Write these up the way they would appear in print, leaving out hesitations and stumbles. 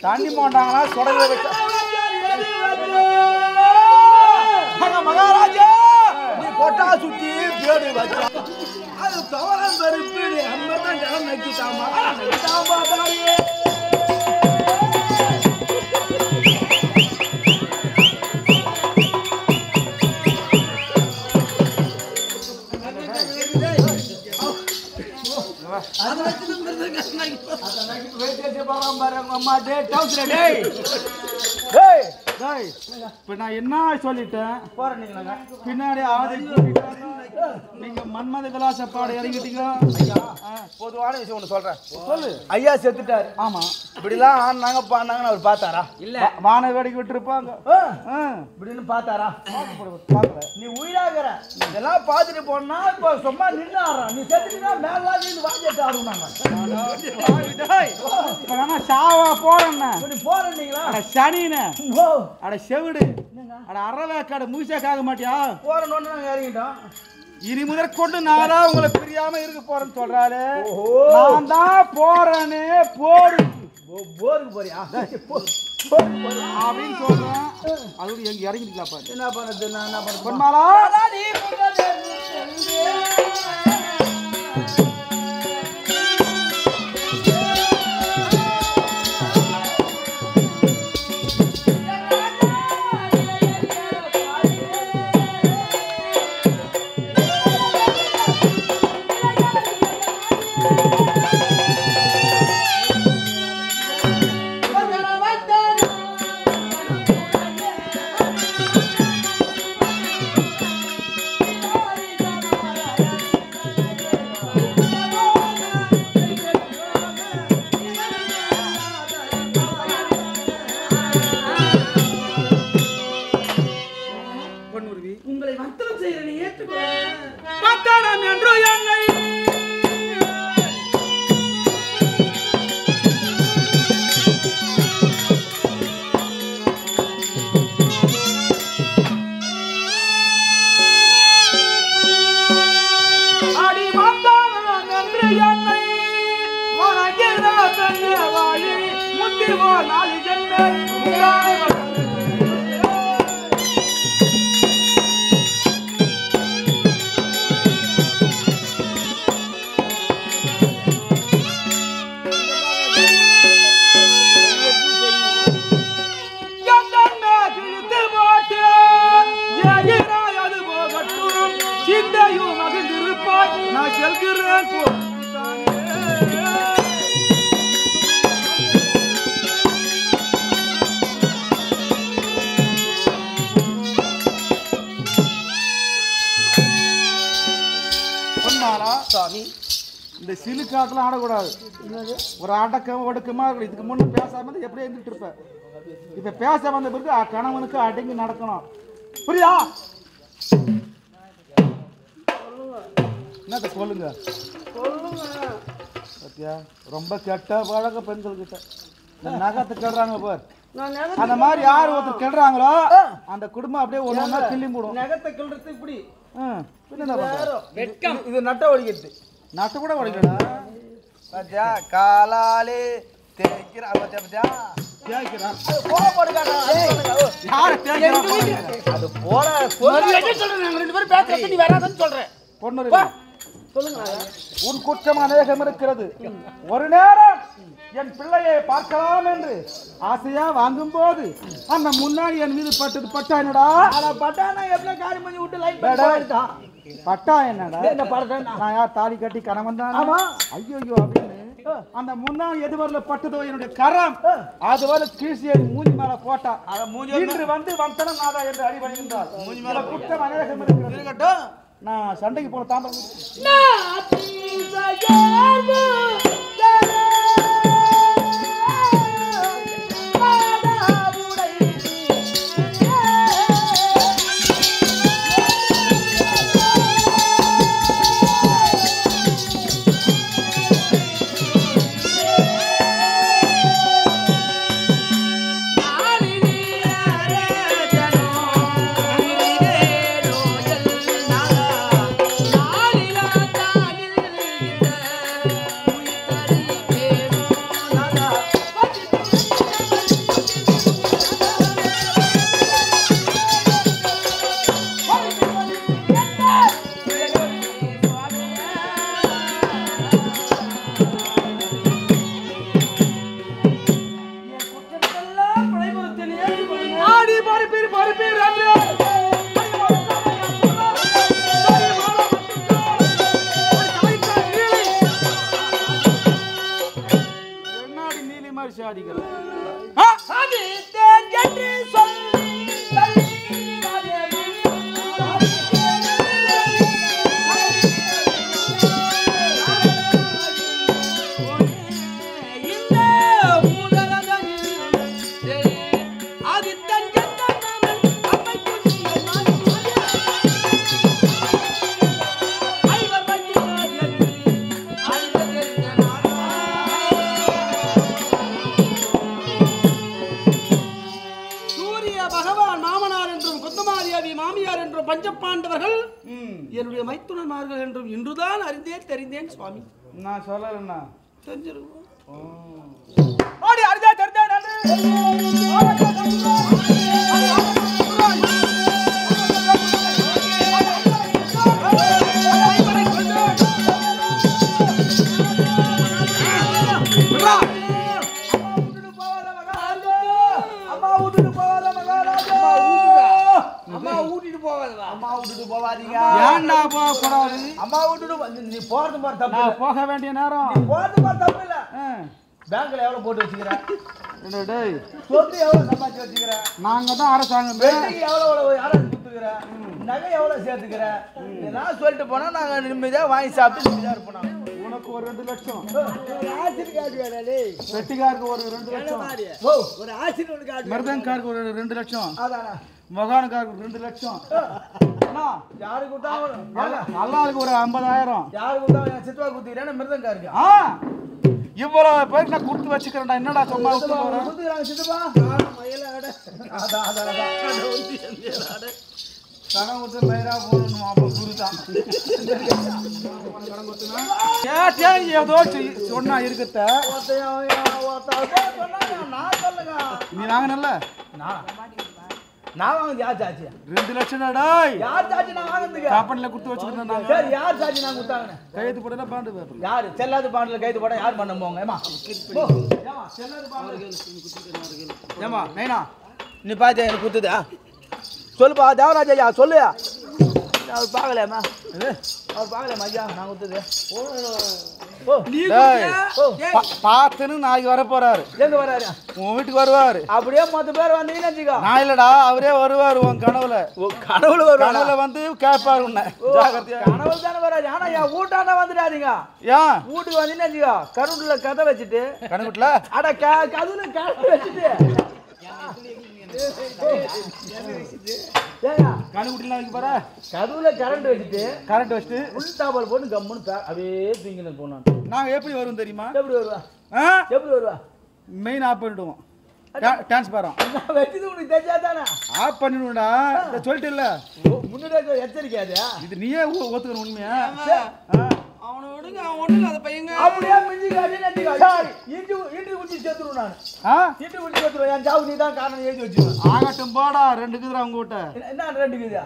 தண்ணி போட்டாங்கன்னா சொடல வச்சா மகாராஜா நீ கொட்டா சுத்தி பேடு வச்சா அது தவறம் பெருப்பு அம்மா தான் ஜனம் நக்கிட்டாமா நக்கிட்டாமா இப்ப நான் என்ன சொல்லிட்டேன் பின்னாடி நீங்க மன்மத விலாச பாட இறங்கிட்டீங்க. பொதுவான விஷயம் ஒண்ணு சொல்றேன். சொல்லு. ஐயா செத்துட்டாரு. ஆமா. இப்படிலாம் ஆனாங்க பாடினாங்கன்னு அவர் பார்த்தாரா? இல்ல. வான வேடிக்கை விட்டு இருப்பாங்க. இப்படின்னு பார்த்தாரா? நீ உயிராகிற இதெல்லாம் பார்த்துட்டு போனா இப்போ சும்மா நின்று ஆடுறான். நீ செத்துட்டா மேலாம் நின்று வாங்கிட்டு ஆடுவாங்க. சாவா போறேன்னா போறீங்களா? சனின்னு அட செவிடு அட அறவேக்காடு முயற்சியாக மாட்டியா? போறோன்னு நாங்க இறங்கிட்டோம். இனி முதற்கொண்டு நான் தான் உங்களை பிரியாம இருக்க போறேன்னு சொல்றாரு. நான் தான் போறேன்னு போடு போருக்கு போறியா அப்படின்னு சொல்றேன். அது எங்க இறங்கிட்டீங்களா? என்ன பண்றது? நான் என்ன பண்றது? பொன்மாலா இந்த சிலுக்காட்டெல்லாம் ஆடக்கூடாது. ஒரு அடக்கம் ஒடுக்கமா இருக்கணும். இதுக்கு முன்னே பேசாம எப்படி இருந்துட்டு இருப்ப? இப்ப பேச வந்த பிறகு கணவனுக்கு அடங்கி நடக்கணும். புரியா? என்னத்த சொல்லுங்க சத்தியா? ரொம்ப கெட்ட பழக்க பெண்கள் கிட்ட இந்த நகத்தை கெடுறாங்க பார். அந்த மாதிரி யார் ஒருத்தர் கெடுறாங்களோ அந்த குடும்பம் அப்படியே ஒண்ணு கிள்ளி போடும். நகத்தை கிள்றது இப்படி இது நட்ட ஒடிக்கிறது. நட்ட கூட ஒடிக்கடா பத்தியா? காலாலே தேய்க்கிறா பத்தியா? தேய்க்கிறான் அது போல சொல்றேன். ரெண்டு பேரும் பேசுறது நீ வராதுன்னு சொல்றேன். பொண்ணு சொல்லுங்க. உன் குற்றம் அநேகம் இருக்கிறது. ஒரு நேரம் என் பிள்ளையை பார்க்கலாம் என்று ஆசையா வாங்கும் போது அந்த முன்னாடி என் மீது பட்டது பட்டா என்னடா? பட்டானா எவ்வளவு காரி பண்ணி விட்டு லைட் பட்டா என்னடா? நான் யார் தாலி கட்டி கணவன் தான். ஐயோ அப்படின்னு அந்த முன்னாடி எதுவரையில பட்டதோ என்னுடைய கரம் அதுவரை கீழ்ச்சி மூஞ்சி மேல போட்டா இன்று வந்து வந்தனம் நாதா என்று அடிபணிகின்றார். மூஞ்சி மேல குற்றம் அநேகம் இருக்கிறது. நான் சண்டைக்கு போன தாம்பரம் மரியாதைகள் பஞ்சபாண்டவர்கள் என்னுடைய மைத்துனமார்கள் என்றும் இன்றுதான் அறிந்தேன் தெரிந்தேன் சுவாமி. நான் சொல்லலன்னா தெரிஞ்சிருக்கும். போக வேண்டிய நேரம் பேங்க்ல எவ்வளவு போட்டு வச்சுக்கிற சொத்து எவ்வளவு சம்பாதிச்சு வச்சுக்கிற நாங்க தான் அரசாங்கம் எவ்வளவு குத்துக்கிற நகை எவ்வளவு சேர்த்துக்கிற நான் சொல்லிட்டு போனா நாங்க நிம்மதியா வாங்கி சாப்பிட்டு நிம்மதியா இருப்போம். உனக்கு ஒரு 2 லட்சம் வெட்டிக்காருக்கு ஒரு 2 லட்சம் ஒரு ஆசிரியர் மிருதங்காருக்கு ஒரு 2 லட்சம் மகானுக்காருக்கு 2 லட்சம் யாருக்கு அல்லாவுக்கு ஒரு 50,000 யாருக்கு சித்துவா குத்திக்கிறேன் மிருதங்காருக்கு இவ்வளவு பேருக்கு நான் கொடுத்து வச்சுக்கிறேன்டா. என்னடா சும்மா சித்துப்பா கடன் கொடுத்து பயிரா போடணும் அப்ப குருதான் ஏதோ சொன்னா இருக்கத்த நீ வாங்கினல்ல நான் வாங்க யார் சாட்சி 2 லட்சம் யார் சாட்சி நான் வாங்குறதுக்கு கம்பெனில கொடுத்து வச்சுக்கிட்டேன். சரி யார் சாட்சி நான் கொடுத்தாங்க கையெழுத்து போட்டா பாண்டு பேப்பர் யார் செல்லாத பாண்டுல கையெழுத்து போட்டா யார் பண்ண போங்க ஏமா செல்லாத பாண்டு ஏமா நைனா நீ பாத்து எனக்கு குத்துதா சொல்லுப்பா தேவராஜ் ஐயா சொல்லு. அவர் பார்க்கலையாம்மா அவர் பார்க்கலையாம்மா ஐயா நான் குத்துது பார்த்துன்னு நாளைக்கு வர போறாரு. எங்க வராரு? உன் வீட்டுக்கு வருவாரு. அப்படியே 10 பேர் வந்தீங்கன்னு வச்சுக்கோ. நான் இல்லடா அவரே வருவாரு உன் கனவுல. கனவுல வருவாரு. கனவுல வந்து கேட்பாரு உன்னை ஜாக்கிரதையா. கனவுல தானே வராது. ஆனா என் வீட்டாண்ட வந்துடாதீங்க. ஏன் வீட்டுக்கு வந்தீங்கன்னு வச்சுக்கோ கருவுல கதை வச்சுட்டு கணக்குல அட கதுல கதை வச்சுட்டு கணுக்குட்டிலாம் வைக்க போற கதுவுல கரண்ட் வச்சுட்டு உள் டாபல் போட்டு கம்முன்னு அப்படியே தூங்கின போனான். நாங்க எப்படி வருவோம் தெரியுமா? எப்படி வருவா மெயின் ஆஃப் பண்ணிடுவோம். டிரான்ஸ்பாரம் வச்சது உனக்கு தெரியாதானே ஆஃப் பண்ணிடுவோம்டா சொல்லிட்டு இல்ல முன்னாடியே எச்சரிக்காது. இது நீயே ஒத்துக்கணும் உண்மையா? அவனை விடுங்க அவன் ஒண்ணு அந்த பையங்க அப்படியே மிஞ்சி காட்டி இன்டி குச்சி சேர்த்துருவோம். நான் இன்டி குச்சி சேர்த்துருவோம். என் ஜாவு நீ தான் காரணம் எழுதி வச்சுருவேன். ஆகட்டும் போடா 2 குதிரை அவங்க கிட்ட என்ன 2 குதிரா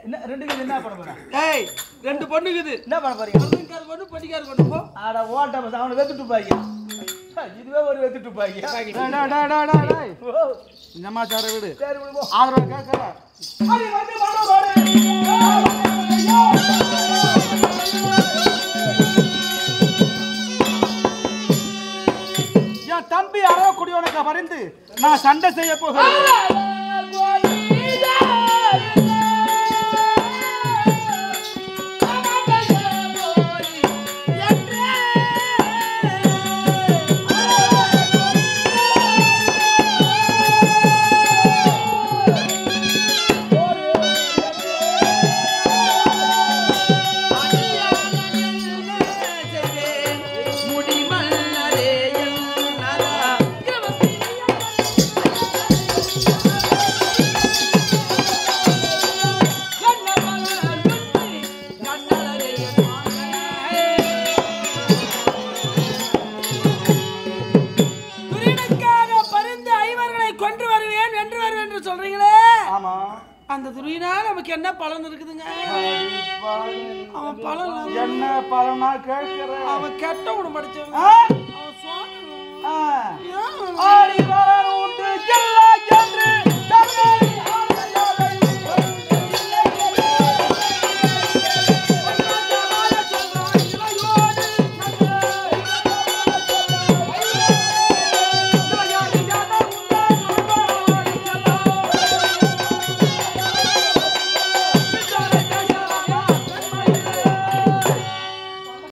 என்ன 2 குதிரை என்ன பண்ண போறேன்? ஏய் 2 பொண்ணுக்குது என்ன பண்ண போறீங்க? பொண்ணு பொட்டிக்கார பொண்ணு போ ஆட ஓட்ட அவனை வெத்துட்டு பாக்கி இதுவே ஒரு வெத்துட்டு பாக்கி சமாச்சார வீடு சரி போ ஆதரவு கேட்கற அடி வந்து வாடா என் தம்பி அறவக்கூடியவனுக்கு வரைந்து நான் சண்டை செய்ய போகிறேன். அந்த துரியனா நமக்கு என்ன பலன் இருக்குதுங்க? அவன் பலன் என்ன பலனா கேட்கிற அவன் கெட்ட குணம் படிச்சவன். அவன் சுவாமி ஆடி வர விட்டு